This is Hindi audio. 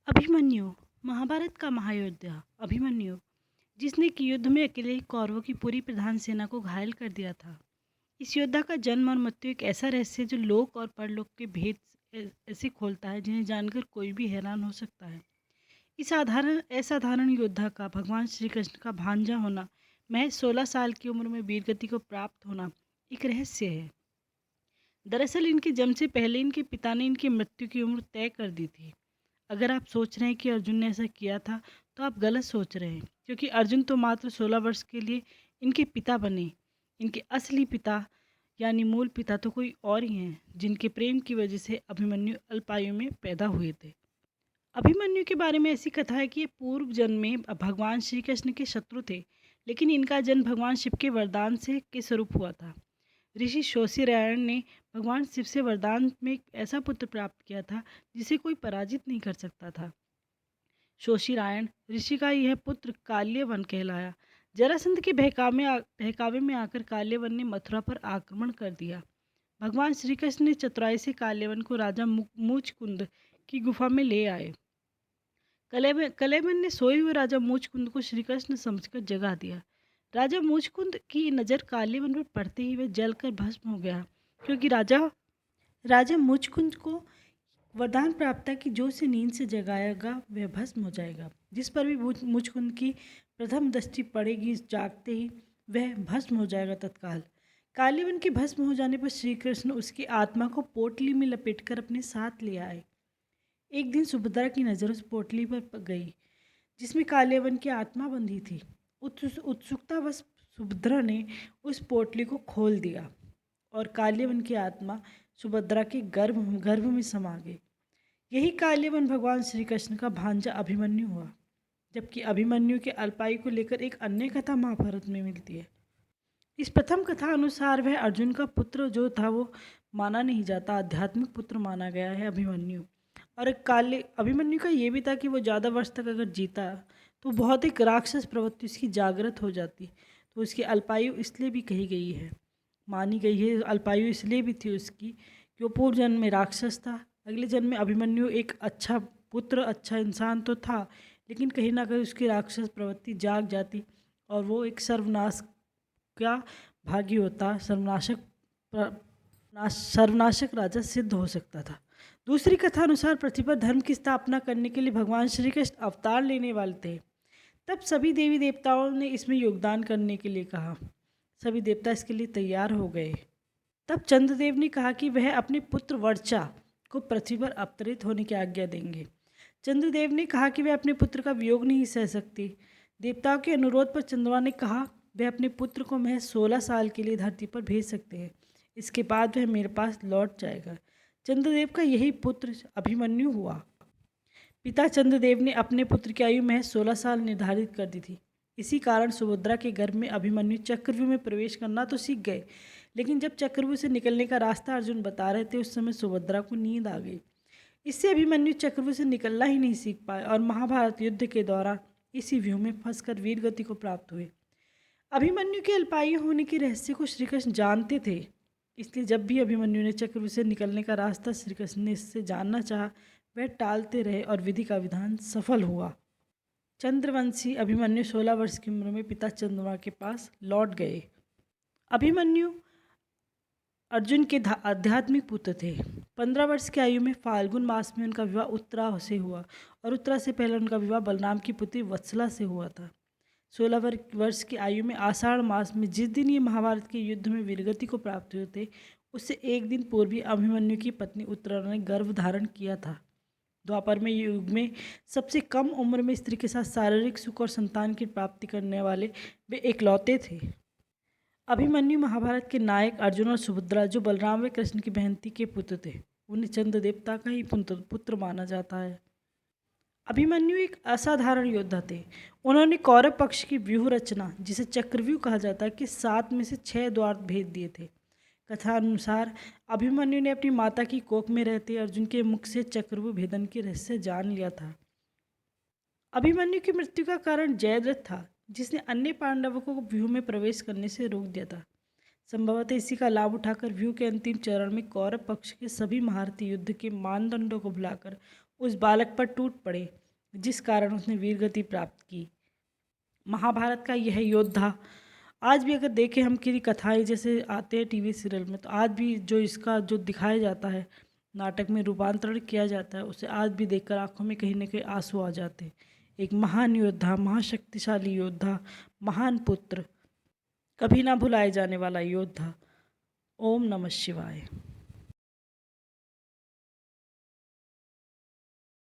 अभिमन्यु महाभारत का महायोद्धा अभिमन्यु जिसने कि युद्ध में अकेले ही कौरवों की पूरी प्रधान सेना को घायल कर दिया था। इस योद्धा का जन्म और मृत्यु एक ऐसा रहस्य है जो लोक और परलोक के भेद ऐसे खोलता है जिन्हें जानकर कोई भी हैरान हो सकता है। इस असाधारण योद्धा का भगवान श्री कृष्ण का भांजा होना, महज 16 साल की उम्र में वीरगति को प्राप्त होना, एक रहस्य है। दरअसल इनके जन्म से पहले इनके पिता ने इनकी मृत्यु की उम्र तय कर दी थी। अगर आप सोच रहे हैं कि अर्जुन ने ऐसा किया था तो आप गलत सोच रहे हैं, क्योंकि अर्जुन तो मात्र 16 वर्ष के लिए इनके पिता बने। इनके असली पिता यानी मूल पिता तो कोई और ही हैं, जिनके प्रेम की वजह से अभिमन्यु अल्पायु में पैदा हुए थे। अभिमन्यु के बारे में ऐसी कथा है कि ये पूर्व जन्म में भगवान श्री कृष्ण के शत्रु थे, लेकिन इनका जन्म भगवान शिव के वरदान से के स्वरूप हुआ था। ऋषि शोषिरायण ने भगवान शिव से वरदान में एक ऐसा पुत्र प्राप्त किया था जिसे कोई पराजित नहीं कर सकता था। शोषिरायण ऋषि का यह पुत्र काल्यवन कहलाया। जरासंध के बहकावे में आकर काल्यवन ने मथुरा पर आक्रमण कर दिया। भगवान श्री कृष्ण ने चतुराई से काल्यवन को राजा मूचकुंद की गुफा में ले आए। कलेवन ने सोए हुए राजा मूचकुंद को श्री कृष्ण समझकर जगा दिया। राजा मूचकुंद की नज़र काल्यवन पर पड़ते ही वह जलकर भस्म हो गया, क्योंकि राजा मूचकुंद को वरदान प्राप्त था कि जो उसे नींद से जगाएगा वह भस्म हो जाएगा। जिस पर भी मुचकुंद की प्रथम दृष्टि पड़ेगी, जागते ही वह भस्म हो जाएगा तत्काल। कालीवन के भस्म हो जाने पर श्री कृष्ण उसकी आत्मा को पोटली में लपेटकर अपने साथ ले आए। एक दिन सुभद्रा की नज़र उस पोटली पर गई जिसमें कालीवन की आत्मा बंधी थी। उत्सुकतावश सुभद्रा ने उस पोटली को खोल दिया और काल्यवन की आत्मा सुभद्रा के गर्भ में समा गई। यही काल्यवन भगवान श्री कृष्ण का भांजा अभिमन्यु हुआ। जबकि अभिमन्यु के अल्पायु को लेकर एक अन्य कथा महाभारत में मिलती है। इस प्रथम कथा अनुसार वह अर्जुन का पुत्र जो था वो माना नहीं जाता, आध्यात्मिक पुत्र माना गया है अभिमन्यु। और अभिमन्यु का ये भी था कि वो ज़्यादा वर्ष तक अगर जीता तो बहुत एक राक्षस प्रवृत्ति उसकी जागृत हो जाती, तो उसकी अल्पायु इसलिए भी कही गई है, मानी गई है। अल्पायु इसलिए भी थी उसकी कि वो पूर्व जन्म में राक्षस था। अगले जन्म में अभिमन्यु एक अच्छा पुत्र, अच्छा इंसान तो था, लेकिन कहीं ना कहीं उसकी राक्षस प्रवृत्ति जाग जाती और वो एक सर्वनाश का भागी होता, सर्वनाशक राजा सिद्ध हो सकता था। दूसरी कथा अनुसार पृथ्वी पर धर्म की स्थापना करने के लिए भगवान श्री कृष्ण अवतार लेने वाले थे। तब सभी देवी देवताओं ने इसमें योगदान करने के लिए कहा। सभी देवता इसके लिए तैयार हो गए। तब चंद्रदेव ने कहा कि वह अपने पुत्र वर्चा को पृथ्वी पर अवतरित होने की आज्ञा देंगे। चंद्रदेव ने कहा कि वह अपने पुत्र का वियोग नहीं सह सकती। देवताओं के अनुरोध पर चंद्रमा ने कहा वह अपने पुत्र को महज 16 साल के लिए धरती पर भेज सकते हैं, इसके बाद वह मेरे पास लौट जाएगा। चंद्रदेव का यही पुत्र अभिमन्यु हुआ। पिता चंद्रदेव ने अपने पुत्र की आयु महज 16 साल निर्धारित कर दी थी। इसी कारण सुभद्रा के गर्भ में अभिमन्यु चक्रव्यूह में प्रवेश करना तो सीख गए, लेकिन जब चक्रव्यूह से निकलने का रास्ता अर्जुन बता रहे थे उस समय सुभद्रा को नींद आ गई। इससे अभिमन्यु चक्रव्यूह से निकलना ही नहीं सीख पाए और महाभारत युद्ध के दौरान इसी व्यूह में फंसकर वीर गति को प्राप्त हुए। अभिमन्यु के अल्पायु होने के रहस्य को श्रीकृष्ण जानते थे, इसलिए जब भी अभिमन्यु ने चक्रव्यूह से निकलने का रास्ता श्रीकृष्ण ने इससे जानना चाहा, वह टालते रहे और विधि का विधान सफल हुआ। चंद्रवंशी अभिमन्यु 16 वर्ष की उम्र में पिता चंद्रमा के पास लौट गए। अभिमन्यु अर्जुन के आध्यात्मिक पुत्र थे। 15 वर्ष की आयु में फाल्गुन मास में उनका विवाह उत्तरा से हुआ और उत्तरा से पहले उनका विवाह बलराम की पुत्री वत्सला से हुआ था। 16 वर्ष की आयु में आषाढ़ मास में जिस दिन ये महाभारत के युद्ध में वीरगति को प्राप्त हुए थे, उससे एक दिन पूर्व ही अभिमन्यु की पत्नी उत्तरा ने गर्भ धारण किया था। द्वापर में युग में सबसे कम उम्र में स्त्री के साथ शारीरिक सुख और संतान की प्राप्ति करने वाले वे एकलौते थे। अभिमन्यु महाभारत के नायक अर्जुन और सुभद्रा जो बलराम व कृष्ण की बहनती के पुत्र थे, उन्हें चंद्र देवता का ही पुत्र माना जाता है। अभिमन्यु एक असाधारण योद्धा थे। उन्होंने कौरव पक्ष की व्यूह रचना, जिसे चक्रव्यूह कहा जाता है, कि 7 में से 6 द्वार भेद दिए थे। कथा अनुसार अभिमन्यु ने अपनी माता की कोख में रहते अर्जुन के मुख से चक्रव्यूह भेदन की रहस्य जान लिया था। अभिमन्यु की मृत्यु का कारण जयद्रथ था, जिसने अन्य पांडवों को व्यूह में प्रवेश करने से रोक दिया था। संभवतः इसी का लाभ उठाकर व्यूह के अंतिम चरण में कौरव पक्ष के सभी महारथी युद्ध के मानदंडों को भुलाकर उस बालक पर टूट पड़े जिस कारण उसने वीरगति प्राप्त की। महाभारत का यह योद्धा आज भी अगर देखें हम किसी कथाएं जैसे आते हैं टीवी सीरियल में, तो आज भी जो इसका जो दिखाया जाता है, नाटक में रूपांतरण किया जाता है, उसे आज भी देखकर आंखों में कहीं ना कहीं आंसू आ जाते हैं। एक महान योद्धा, महाशक्तिशाली योद्धा, महान पुत्र, कभी ना भुलाए जाने वाला योद्धा। ओम नमः शिवाय।